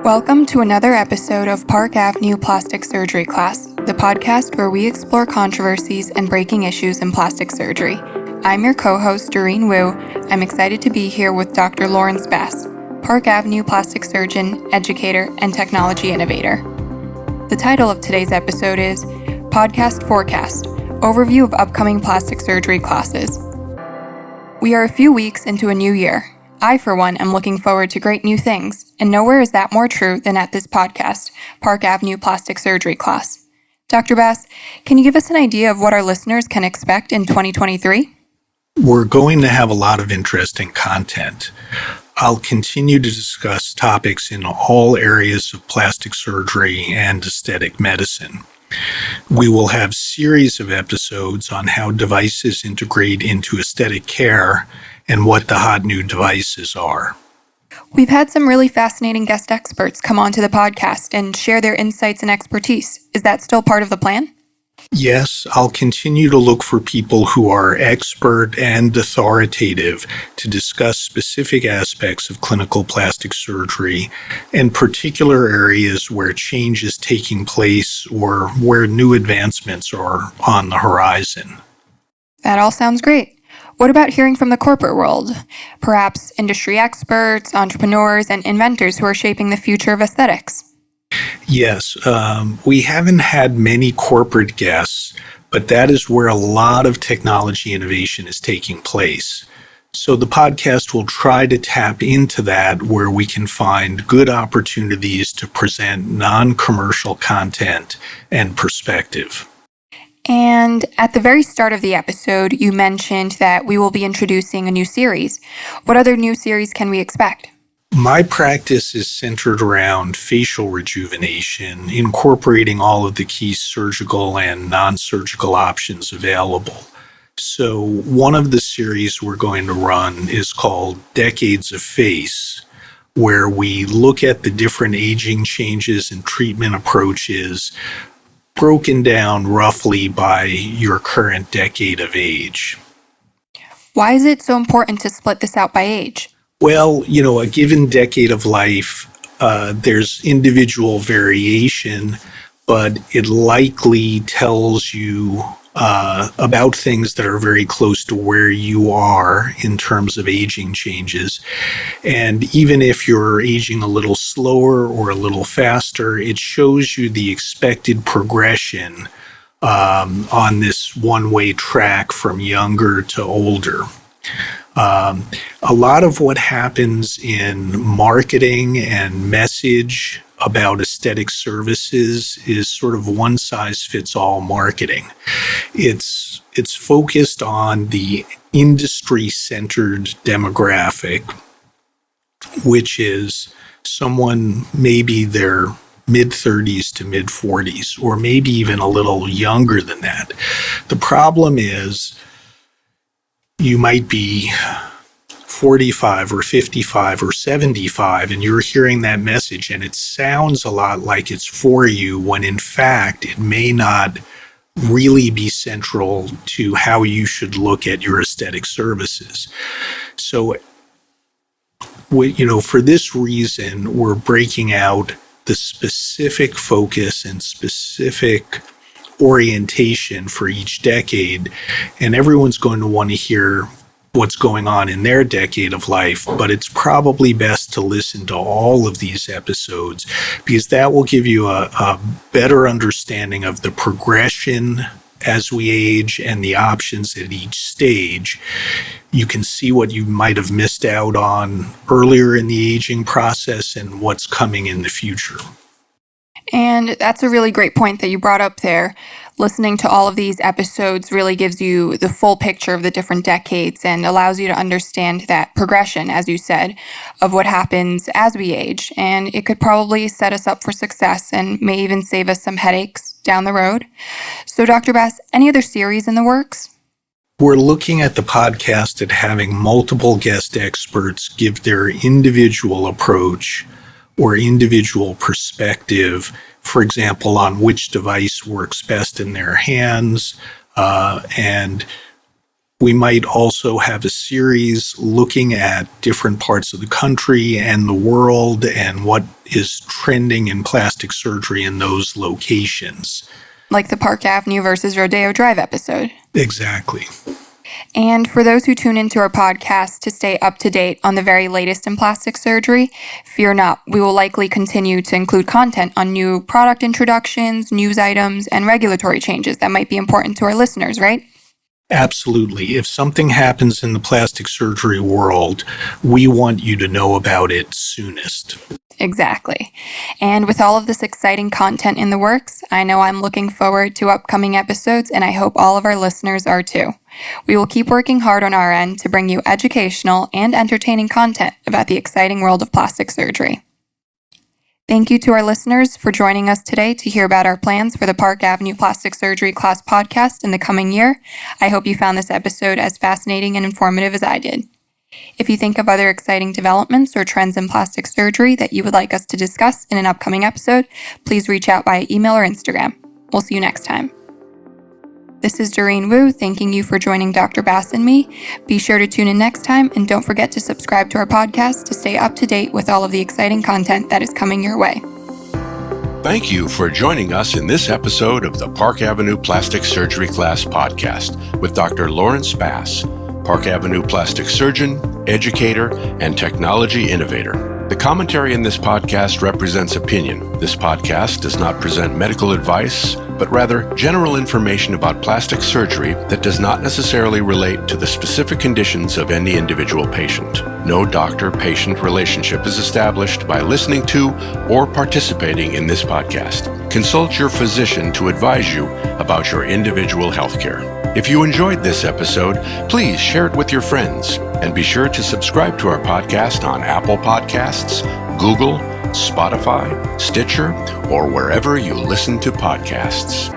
Welcome to another episode of Park Avenue Plastic Surgery Class, the podcast where we explore controversies and breaking issues in plastic surgery. I'm your co-host, Doreen Wu. I'm excited to be here with Dr. Lawrence Bass, Park Avenue plastic surgeon, educator, and technology innovator. The title of today's episode is Podcast Forecast, Overview of Upcoming Plastic Surgery Classes. We are a few weeks into a new year. I, for one, am looking forward to great new things, and nowhere is that more true than at this podcast, Park Avenue Plastic Surgery Class. Dr. Bass, can you give us an idea of what our listeners can expect in 2023? We're going to have a lot of interesting content. I'll continue to discuss topics in all areas of plastic surgery and aesthetic medicine. We will have series of episodes on how devices integrate into aesthetic care and what the hot new devices are. We've had some really fascinating guest experts come onto the podcast and share their insights and expertise. Is that still part of the plan? Yes, I'll continue to look for people who are expert and authoritative to discuss specific aspects of clinical plastic surgery and particular areas where change is taking place or where new advancements are on the horizon. That all sounds great. What about hearing from the corporate world? Perhaps industry experts, entrepreneurs, and inventors who are shaping the future of aesthetics? Yes, we haven't had many corporate guests, but that is where a lot of technology innovation is taking place. So the podcast will try to tap into that where we can find good opportunities to present non-commercial content and perspective. And at the very start of the episode, you mentioned that we will be introducing a new series. What other new series can we expect? My practice is centered around facial rejuvenation, incorporating all of the key surgical and non-surgical options available. So one of the series we're going to run is called Decades of Face, where we look at the different aging changes and treatment approaches broken down roughly by your current decade of age. Why is it so important to split this out by age? Well, a given decade of life, there's individual variation, but it likely tells you about things that are very close to where you are in terms of aging changes. And even if you're aging a little slower or a little faster, it shows you the expected progression on this one-way track from younger to older. A lot of what happens in marketing and message about aesthetic services is sort of one-size-fits-all marketing. It's focused on the industry-centered demographic, which is someone maybe their mid-30s to mid-40s, or maybe even a little younger than that. The problem is you might be 45 or 55 or 75, and you're hearing that message, and it sounds a lot like it's for you, when in fact it may not really be central to how you should look at your aesthetic services. So, for this reason, we're breaking out the specific focus and specific orientation for each decade, and everyone's going to want to hear what's going on in their decade of life, but it's probably best to listen to all of these episodes because that will give you a better understanding of the progression as we age and the options at each stage. You can see what you might have missed out on earlier in the aging process and what's coming in the future. And that's a really great point that you brought up there. Listening to all of these episodes really gives you the full picture of the different decades and allows you to understand that progression, as you said, of what happens as we age. And it could probably set us up for success and may even save us some headaches down the road. So, Dr. Bass, any other series in the works? We're looking at the podcast at having multiple guest experts give their individual approach or individual perspective, for example, on which device works best in their hands. And we might also have a series looking at different parts of the country and the world and what is trending in plastic surgery in those locations. Like the Park Avenue versus Rodeo Drive episode. Exactly. And for those who tune into our podcast to stay up to date on the very latest in plastic surgery, fear not, we will likely continue to include content on new product introductions, news items, and regulatory changes that might be important to our listeners, right? Absolutely. If something happens in the plastic surgery world, we want you to know about it soonest. Exactly. And with all of this exciting content in the works, I know I'm looking forward to upcoming episodes, and I hope all of our listeners are too. We will keep working hard on our end to bring you educational and entertaining content about the exciting world of plastic surgery. Thank you to our listeners for joining us today to hear about our plans for the Park Avenue Plastic Surgery Class podcast in the coming year. I hope you found this episode as fascinating and informative as I did. If you think of other exciting developments or trends in plastic surgery that you would like us to discuss in an upcoming episode, please reach out via email or Instagram. We'll see you next time. This is Doreen Wu, thanking you for joining Dr. Bass and me. Be sure to tune in next time, and don't forget to subscribe to our podcast to stay up to date with all of the exciting content that is coming your way. Thank you for joining us in this episode of the Park Avenue Plastic Surgery Class podcast with Dr. Lawrence Bass, Park Avenue plastic surgeon, educator, and technology innovator. The commentary in this podcast represents opinion. This podcast does not present medical advice, but rather general information about plastic surgery that does not necessarily relate to the specific conditions of any individual patient. No doctor-patient relationship is established by listening to or participating in this podcast. Consult your physician to advise you about your individual healthcare. If you enjoyed this episode, please share it with your friends, and be sure to subscribe to our podcast on Apple Podcasts, Google, Spotify, Stitcher, or wherever you listen to podcasts.